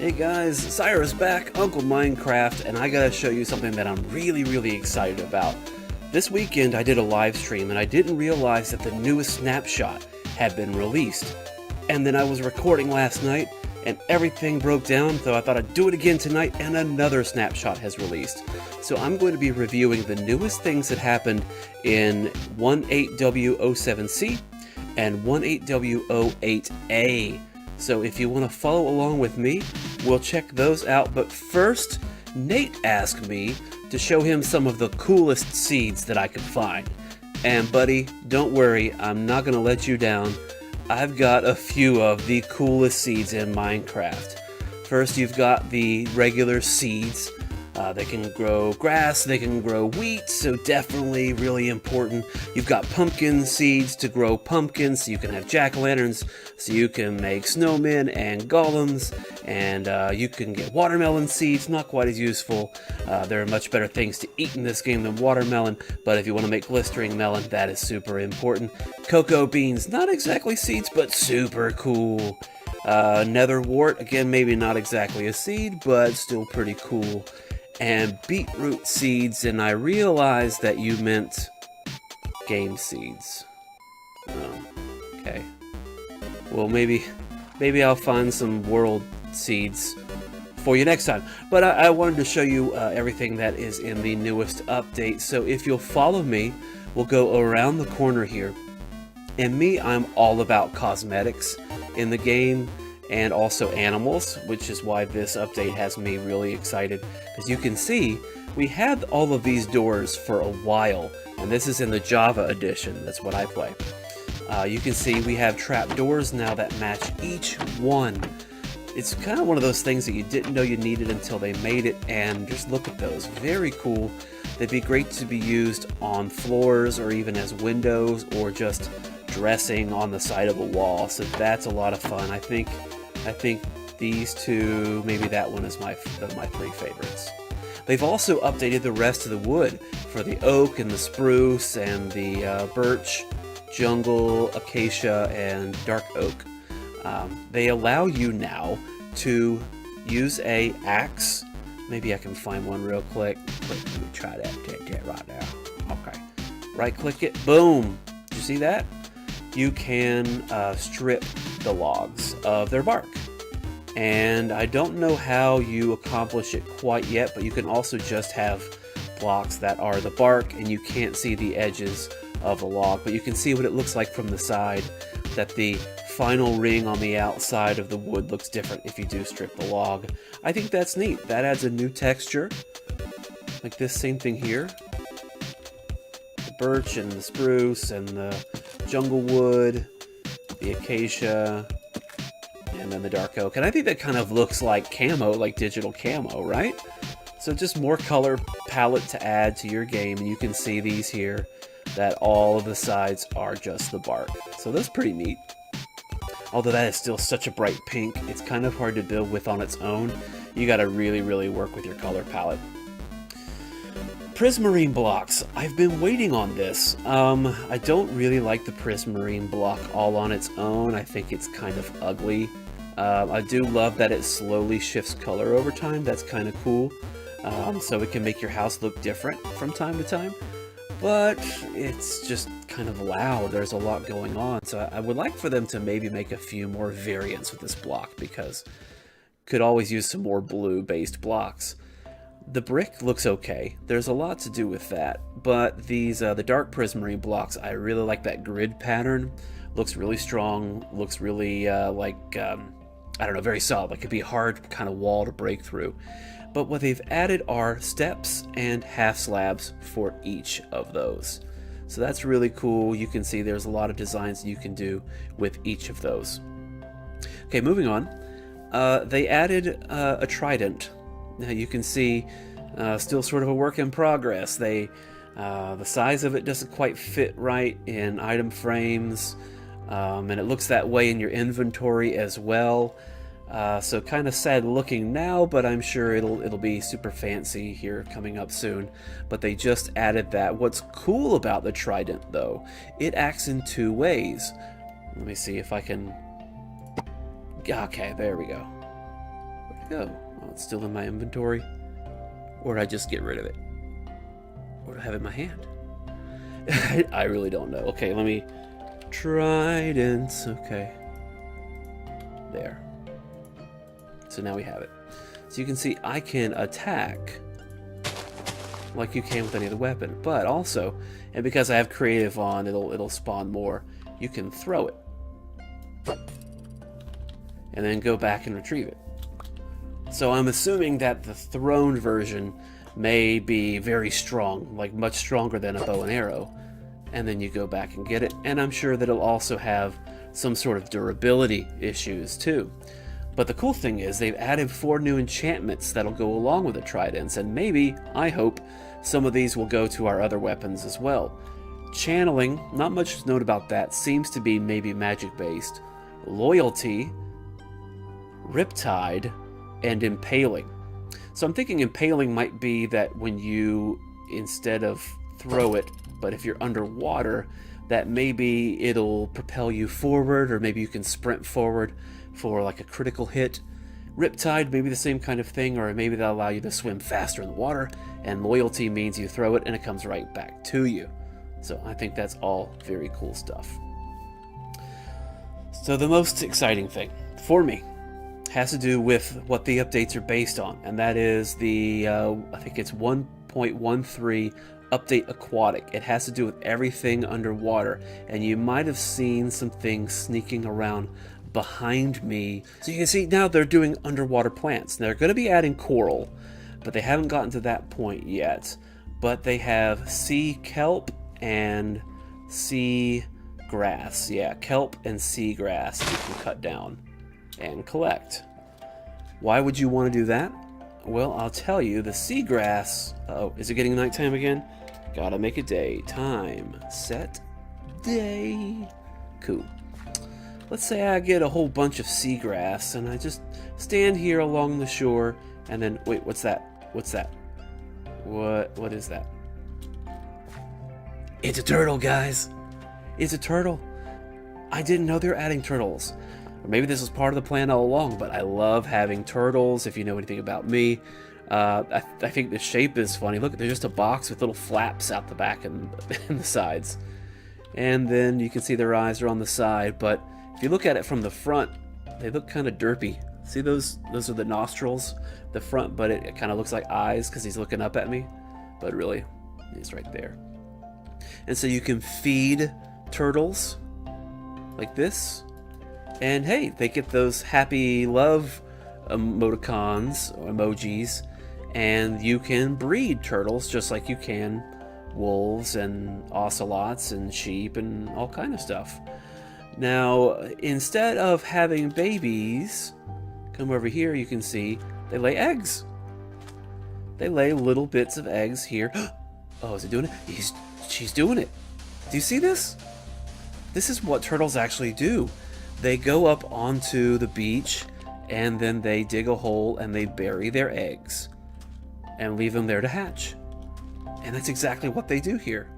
Hey guys, Cyrus back, Uncle Minecraft, and I gotta show you something that I'm really excited about. This weekend I did a live stream and I didn't realize that the newest snapshot had been released. And then I was recording last night and everything broke down, so I thought I'd do it again tonight and another snapshot has released. So I'm going to be reviewing the newest things that happened in 18w07c and 18w08a. So if you want to follow along with me, we'll check those out. But first, Nate asked me to show him some of the coolest seeds that I could find. And buddy, don't worry, I'm not going to let you down. I've got a few of the coolest seeds in Minecraft. First, you've got the regular seeds. They can grow grass, they can grow wheat, so definitely really important. You've got pumpkin seeds to grow pumpkins, so you can have jack-o'-lanterns, so you can make snowmen and golems, and you can get watermelon seeds, not quite as useful. There are much better things to eat in this game than watermelon, but if you want to make glistering melon, that is super important. Cocoa beans, not exactly seeds, but super cool. Nether wart, again, maybe not exactly a seed, but still pretty cool. And beetroot seeds, and I realized that you meant game seeds. Oh, okay. Well, maybe I'll find some world seeds for you next time. But I wanted to show you everything that is in the newest update. So if you'll follow me, we'll go around the corner here. And me, I'm all about cosmetics in the game, and also animals, which is why this update has me really excited. As you can see, we had all of these doors for a while, and this is in the Java edition. That's what I play. You can see we have trap doors now that match each one. It's kind of one of those things that you didn't know you needed until they made it, and just look at those. Very cool. They'd be great to be used on floors or even as windows or just dressing on the side of a wall, so that's a lot of fun. I think these two, maybe that one is my three favorites. They've also updated the rest of the wood for the oak and the spruce and the birch, jungle, acacia, and dark oak. They allow you now to use a axe. Maybe I can find one real quick. Let me try that right now. Okay, right click it, boom. Did you see that? You can strip the logs of their bark. And I don't know how you accomplish it quite yet, but you can also just have blocks that are the bark and you can't see the edges of a log, but you can see what it looks like from the side, that the final ring on the outside of the wood looks different if you do strip the log. I think that's neat. That adds a new texture. Like this same thing here. The birch and the spruce and the jungle wood, the acacia, and then the dark oak. And I think that kind of looks like camo, like digital camo, right? So just more color palette to add to your game, and you can see these here, that all of the sides are just the bark. So that's pretty neat. Although that is still such a bright pink, it's kind of hard to build with on its own. You gotta really work with your color palette. Prismarine blocks. I've been waiting on this. I don't really like the prismarine block all on its own. I think it's kind of ugly. I do love that it slowly shifts color over time. That's kind of cool. So it can make your house look different from time to time. But it's just kind of loud. There's a lot going on. So I would like for them to maybe make a few more variants with this block, because could always use some more blue-based blocks. The brick looks okay. There's a lot to do with that, but these the dark prismarine blocks, I really like that grid pattern. Looks really strong. Looks really I don't know, very solid. Like it'd be a hard kind of wall to break through. But what they've added are steps and half slabs for each of those. So that's really cool. You can see there's a lot of designs you can do with each of those. Okay, moving on. They added a trident. Now you can see still sort of a work in progress. The size of it doesn't quite fit right in item frames, and it looks that way in your inventory as well. So kind of sad looking now, but I'm sure it'll be super fancy here coming up soon. But they just added that. What's cool about the trident though, it acts in two ways. Let me see if I can... Okay, there we go. it go? Oh, it's still in my inventory. Or did I just get rid of it? Or do I have it in my hand? I really don't know. Okay, let me... Tridents. Okay. There. So now we have it. So you can see I can attack like you can with any other weapon. But also, and because I have creative on, it'll spawn more. You can throw it. And then go back and retrieve it. So I'm assuming that the thrown version may be very strong, like much stronger than a bow and arrow. And then you go back and get it. And I'm sure that it'll also have some sort of durability issues too. But the cool thing is they've added 4 new enchantments that'll go along with the tridents. And maybe, I hope, some of these will go to our other weapons as well. Channeling, not much is known about that, seems to be maybe magic based. Loyalty, Riptide, and Impaling. So I'm thinking Impaling might be that when you, instead of throw it, but if you're underwater, that maybe it'll propel you forward, or maybe you can sprint forward for like a critical hit. Riptide, maybe the same kind of thing, or maybe that'll allow you to swim faster in the water. And Loyalty means you throw it and it comes right back to you. So I think that's all very cool stuff. So the most exciting thing for me has to do with what the updates are based on, and that is the I think it's 1.13 update Aquatic. It has to do with everything underwater, and you might have seen some things sneaking around behind me. So you can see now they're doing underwater plants. They're going to be adding coral, but they haven't gotten to that point yet. But they have sea kelp and sea grass. Yeah, kelp and sea grass you can cut down and collect. Why would you want to do that? Well, I'll tell you, the seagrass... Uh-oh, is it getting nighttime again? Gotta make it day. Time. Set. Day. Cool. Let's say I get a whole bunch of seagrass, and I just stand here along the shore, and then... Wait, what's that? What's that? What is that? It's a turtle, guys! It's a turtle. I didn't know they were adding turtles. Or maybe this was part of the plan all along, but I love having turtles, if you know anything about me. I think the shape is funny. Look, they're just a box with little flaps out the back and the sides. And then you can see their eyes are on the side, but if you look at it from the front, they look kind of derpy. See those? Those are the nostrils, the front, but it kind of looks like eyes because he's looking up at me. But really, he's right there. And so you can feed turtles like this. And hey, they get those happy love emoticons or emojis, and you can breed turtles just like you can wolves and ocelots and sheep and all kind of stuff. Now, instead of having babies, come over here, you can see they lay eggs. They lay little bits of eggs here. Oh, is it doing it? She's doing it. Do you see this? This is what turtles actually do. They go up onto the beach, and then they dig a hole and they bury their eggs and leave them there to hatch. And that's exactly what they do here.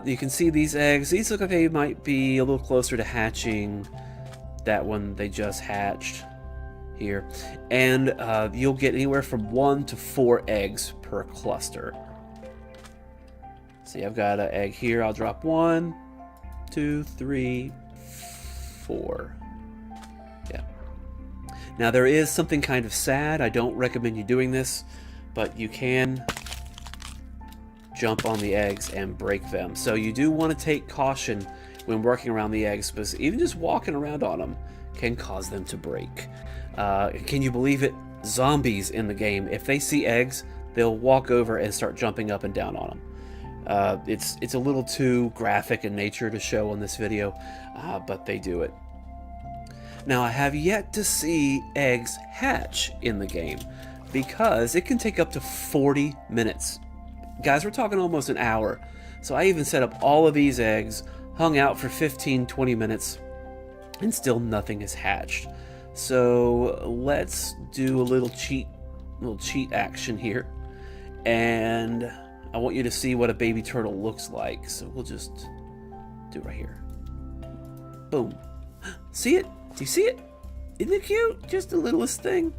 You can see these eggs. These look like they might be a little closer to hatching. That one they just hatched here. And you'll get anywhere from 1 to 4 eggs per cluster. See, I've got an egg here. I'll drop 1, 2, 3, 4. Yeah. Now there is something kind of sad. I don't recommend you doing this, but you can jump on the eggs and break them. So you do want to take caution when working around the eggs, because even just walking around on them can cause them to break. Can you believe it? Zombies in the game, if they see eggs, they'll walk over and start jumping up and down on them. It's a little too graphic in nature to show on this video, but they do it. Now, I have yet to see eggs hatch in the game, because it can take up to 40 minutes. Guys, we're talking almost an hour. So I even set up all of these eggs, hung out for 15-20 minutes, and still nothing has hatched. So let's do a little cheat action here, and I want you to see what a baby turtle looks like. So we'll just do it right here. Boom. See it? Do you see it? Isn't it cute? Just the littlest thing.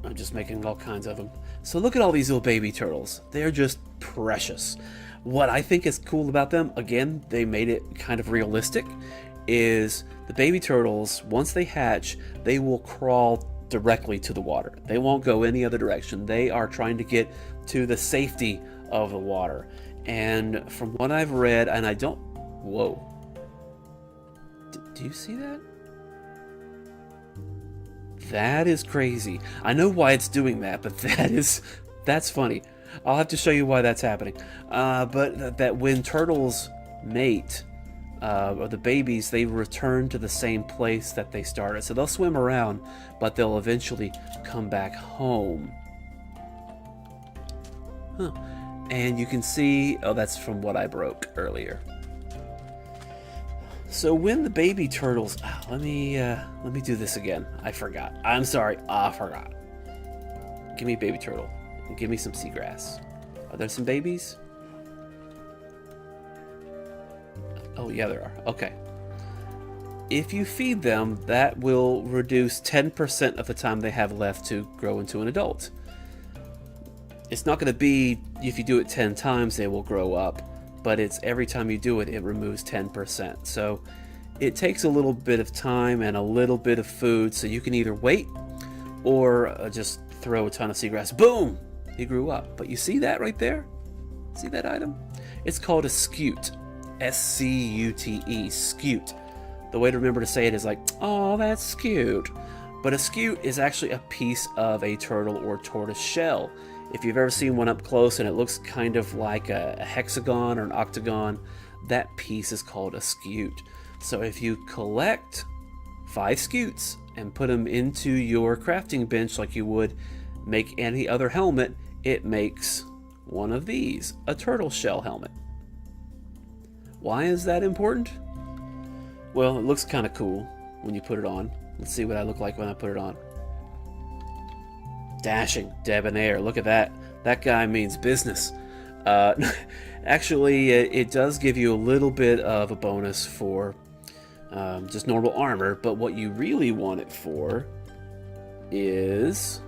I'm just making all kinds of them. So look at all these little baby turtles. They're just precious. What I think is cool about them, again, they made it kind of realistic, is the baby turtles, once they hatch, they will crawl directly to the water. They won't go any other direction. They are trying to get to the safety of the water. And from what I've read, and I don't... Whoa. Do you see that? That is crazy. I know why it's doing that, but that's funny. I'll have to show you why that's happening. But that when turtles mate, or the babies, they return to the same place that they started. So they'll swim around, but they'll eventually come back home. Huh. And you can see, oh, that's from what I broke earlier. So when the baby turtles, let me do this again. I forgot. I'm sorry, I forgot. Give me baby turtle. Give me some seagrass. Are there some babies? Oh yeah, there are. Okay. If you feed them, that will reduce 10% of the time they have left to grow into an adult. It's not going to be, if you do it 10 times, they will grow up. But it's every time you do it, it removes 10%. So it takes a little bit of time and a little bit of food, so you can either wait or just throw a ton of seagrass. Boom! He grew up. But you see that right there? See that item? It's called a scute. S-C-U-T-E. Scute. The way to remember to say it is like, oh, that's cute. But a scute is actually a piece of a turtle or tortoise shell. If you've ever seen one up close and it looks kind of like a hexagon or an octagon, that piece is called a scute. So if you collect 5 scutes and put them into your crafting bench like you would make any other helmet, it makes one of these, a turtle shell helmet. Why is that important? Well, it looks kind of cool when you put it on. Let's see what I look like when I put it on. Dashing, debonair. Look at that. That guy means business. Actually, it does give you a little bit of a bonus for just normal armor, but what you really want it for is...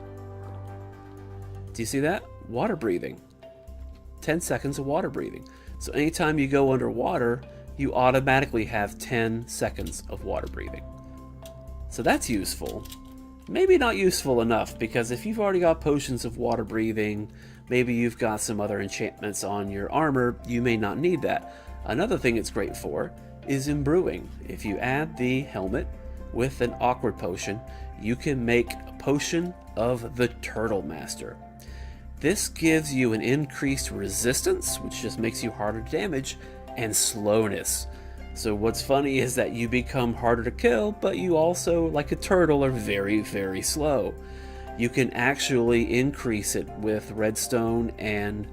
Do you see that? Water breathing. 10 seconds of water breathing. So anytime you go underwater, you automatically have 10 seconds of water breathing. So that's useful. Maybe not useful enough, because if you've already got potions of water breathing, maybe you've got some other enchantments on your armor, you may not need that. Another thing it's great for is in brewing. If you add the helmet with an awkward potion, you can make a potion of the Turtle Master. This gives you an increased resistance, which just makes you harder to damage, and slowness. So what's funny is that you become harder to kill, but you also, like a turtle, are very, very slow. You can actually increase it with redstone and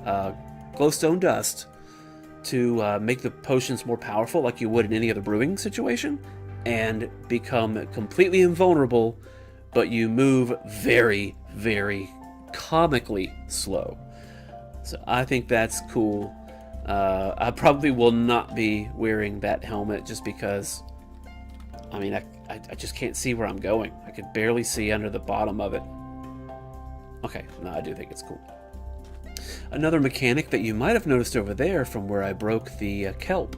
glowstone dust to make the potions more powerful, like you would in any other brewing situation, and become completely invulnerable, but you move very, very comically slow. So I think that's cool. I probably will not be wearing that helmet just because, I mean, I just can't see where I'm going. I could barely see under the bottom of it. Okay, no, I do think it's cool. Another mechanic that you might have noticed over there from where I broke the kelp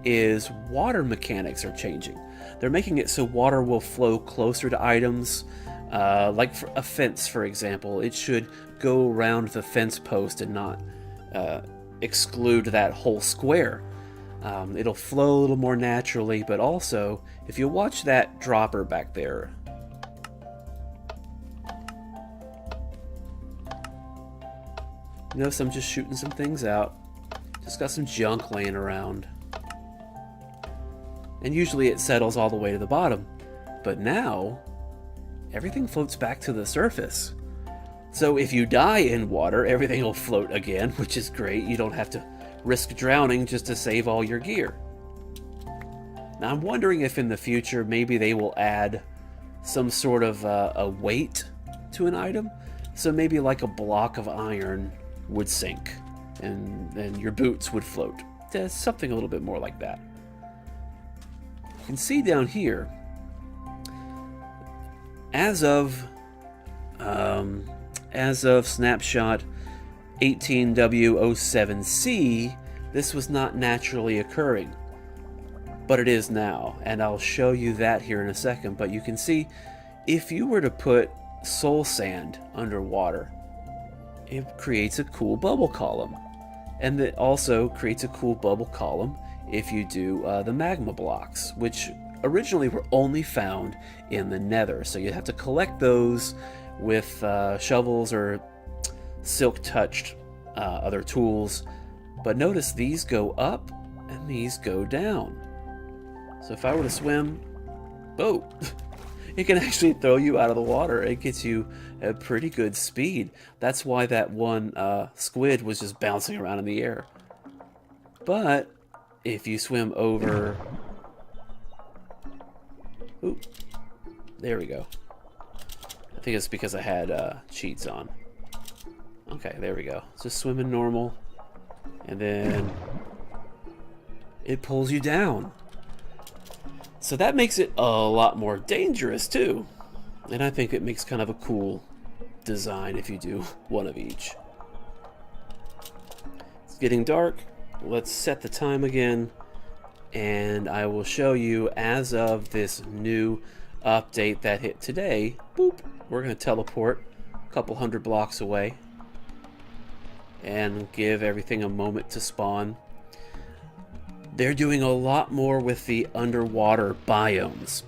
is water mechanics are changing. They're making it so water will flow closer to items. Like for a fence, for example, it should go around the fence post and not exclude that whole square. It'll flow a little more naturally, but also, if you watch that dropper back there, notice I'm just shooting some things out. Just got some junk laying around. And usually it settles all the way to the bottom. But now, everything floats back to the surface. So if you die in water, everything will float again, which is great. You don't have to risk drowning just to save all your gear. Now I'm wondering if in the future maybe they will add some sort of a weight to an item. So maybe like a block of iron would sink and then your boots would float. Something a little bit more like that. You can see down here, as of As of Snapshot 18w07c, this was not naturally occurring, but it is now, and I'll show you that here in a second. But you can see, if you were to put soul sand underwater, it creates a cool bubble column, and it also creates a cool bubble column if you do the magma blocks, which originally were only found in the nether, so you have to collect those with shovels or silk touched other tools. But notice these go up and these go down. So if I were to swim, oh, it can actually throw you out of the water. It gets you a pretty good speed. That's why that one squid was just bouncing around in the air. But if you swim over, ooh, there we go. I think it's because I had cheats on. Okay, there we go. Just swimming normal, and then it pulls you down. So that makes it a lot more dangerous too. And I think it makes kind of a cool design if you do one of each. It's getting dark. Let's set the time again, and I will show you as of this new update that hit today. Boop. We're going to teleport a couple hundred blocks away and give everything a moment to spawn. They're doing a lot more with the underwater biomes.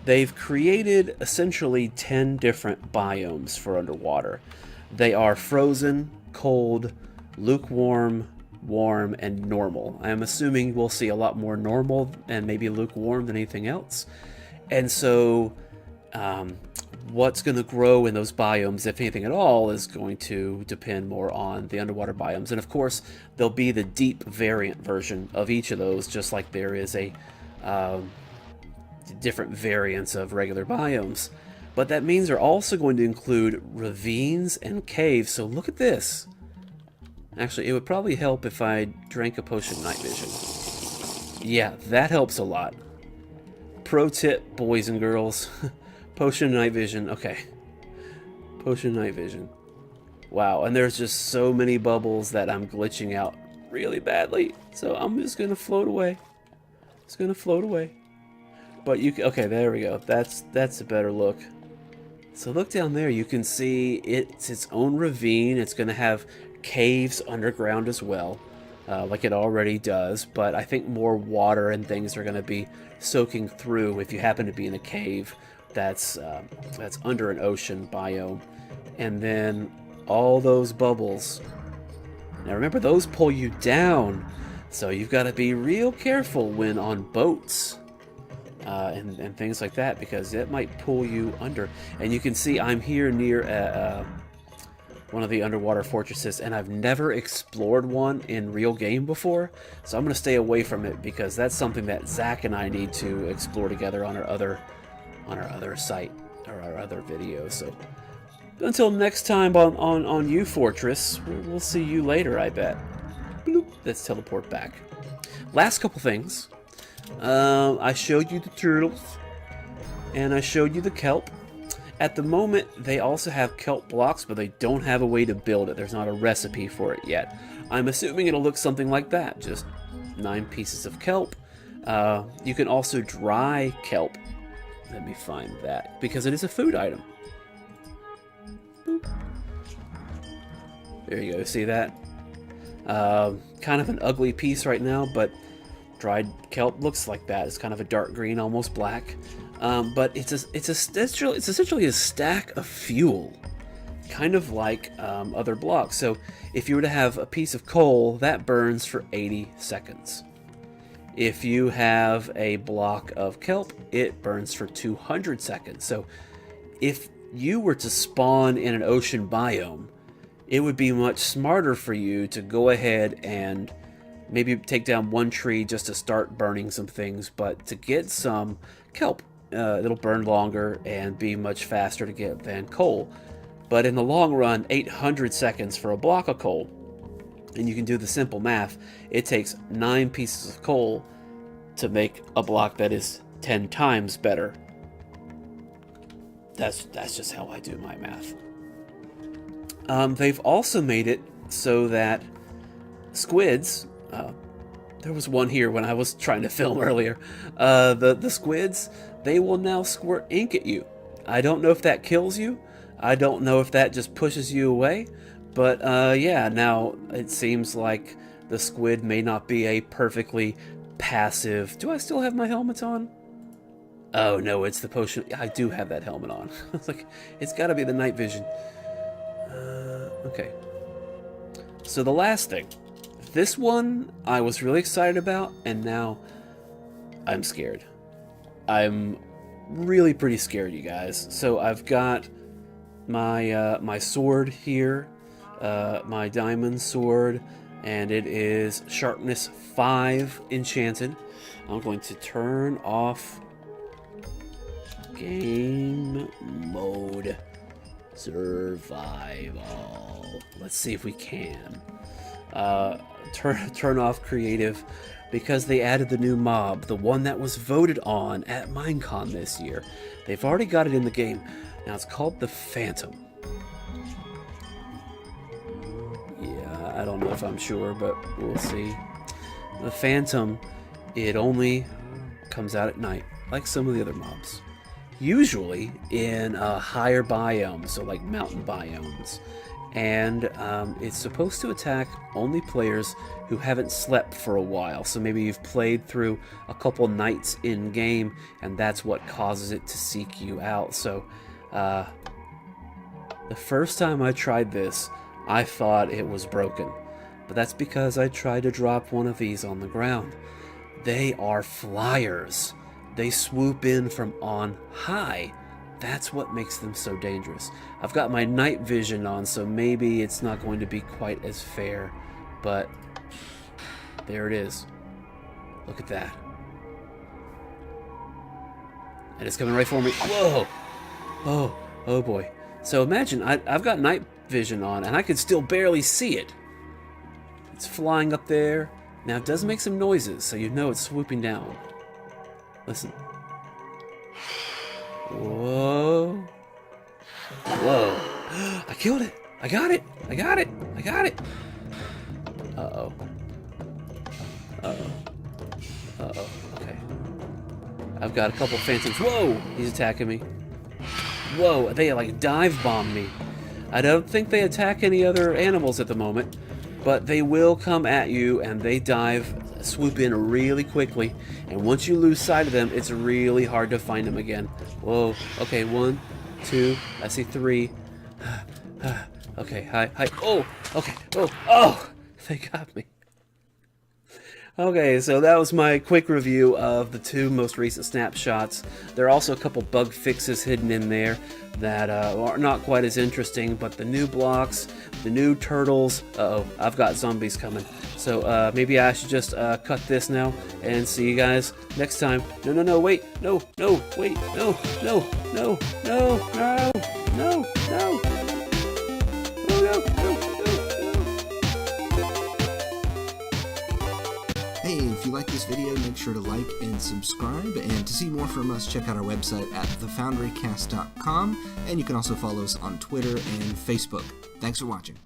They've created essentially 10 different biomes for underwater. They are frozen, cold, lukewarm, warm, and normal. I'm assuming we'll see a lot more normal and maybe lukewarm than anything else. And so what's going to grow in those biomes, if anything at all, is going to depend more on the underwater biomes. And of course, there'll be the deep variant version of each of those, just like there is a different variants of regular biomes. But that means they're also going to include ravines and caves. So look at this. Actually, it would probably help if I drank a potion of night vision. Yeah, that helps a lot. Pro tip, boys and girls. Potion of night vision. Okay. Potion of night vision. Wow, and there's just so many bubbles that I'm glitching out really badly. So I'm just going to float away. It's going to float away. But you can, okay, there we go. That's a better look. So look down there. You can see it's its own ravine. It's going to have caves underground as well, like it already does. But I think more water and things are going to be soaking through if you happen to be in a cave that's under an ocean biome. And then all those bubbles. Now remember, those pull you down, so you've got to be real careful when on boats and things like that, because it might pull you under. And you can see I'm here near one of the underwater fortresses, and I've never explored one in real game before, so I'm going to stay away from it because that's something that Zach and I need to explore together on our other site or our other videos. So until next time on You Fortress, we'll see you later, I bet. Bloop. Let's teleport back. Last couple things. I showed you the turtles, and I showed you the kelp. At the moment, they also have kelp blocks, but they don't have a way to build it. There's not a recipe for it yet. I'm assuming it'll look something like that, just 9 pieces of kelp. You can also dry kelp. Let me find that, because it is a food item. Boop. There you go, see that? Kind of an ugly piece right now, but dried kelp looks like that. It's kind of a dark green, almost black. But it's essentially a stack of fuel, kind of like other blocks. So if you were to have a piece of coal, that burns for 80 seconds. If you have a block of kelp, it burns for 200 seconds. So if you were to spawn in an ocean biome, it would be much smarter for you to go ahead and maybe take down one tree just to start burning some things, but to get some kelp. It'll burn longer and be much faster to get than coal. But in the long run, 800 seconds for a block of coal, and you can do the simple math, it takes 9 pieces of coal to make a block that is 10 times better. That's just how I do my math. They've also made it so that squids, there was one here when I was trying to film earlier, the squids, they will now squirt ink at you. I don't know if that kills you, I don't know if that just pushes you away, but yeah, now it seems like the squid may not be a perfectly passive... Do I still have my helmet on? Oh no, it's the potion. I do have that helmet on. It's like, it's got to be the night vision. Okay. So the last thing. This one I was really excited about, and now I'm scared. I'm really pretty scared, you guys. So I've got my my sword here, my diamond sword, and it is sharpness 5 enchanted. I'm going to turn off game mode survival. Let's see if we can turn off creative, because they added the new mob, the one that was voted on at Minecon this year. They've already got it in the game. Now it's called the Phantom. Yeah, I don't know if I'm sure, but we'll see. The Phantom, it only comes out at night, like some of the other mobs. Usually in higher biomes, so like mountain biomes. And it's supposed to attack only players who haven't slept for a while. So maybe you've played through a couple nights in game, and that's what causes it to seek you out. So the first time I tried this, I thought it was broken, but that's because I tried to drop one of these on the ground. They are flyers. They swoop in from on high. That's what makes them so dangerous. I've got my night vision on, so maybe it's not going to be quite as fair, but there it is. Look at that. And it's coming right for me. Whoa! Oh boy. So imagine, I've got night vision on, and I could still barely see it. It's flying up there. Now it does make some noises, so you know it's swooping down. Listen. Whoa. Whoa. I killed it. I got it. I got it. I got it. Uh-oh. Uh-oh. Uh-oh. Okay. I've got a couple phantoms. Whoa! He's attacking me. Whoa, they like dive bomb me. I don't think they attack any other animals at the moment, but they will come at you, and they swoop in really quickly, and once you lose sight of them, it's really hard to find them again. Whoa. Okay, 1, 2, I see 3. Okay, hi. Oh, okay. Oh, they got me. Okay, so that was my quick review of the 2 most recent snapshots. There are also a couple bug fixes hidden in there that are not quite as interesting, but the new blocks, the new turtles, uh-oh, I've got zombies coming. So maybe I should just cut this now and see you guys next time. No, wait, no, wait, no. Hey, if you like this video, make sure to like and subscribe, and to see more from us, check out our website at thefoundrycast.com, and you can also follow us on Twitter and Facebook. Thanks for watching.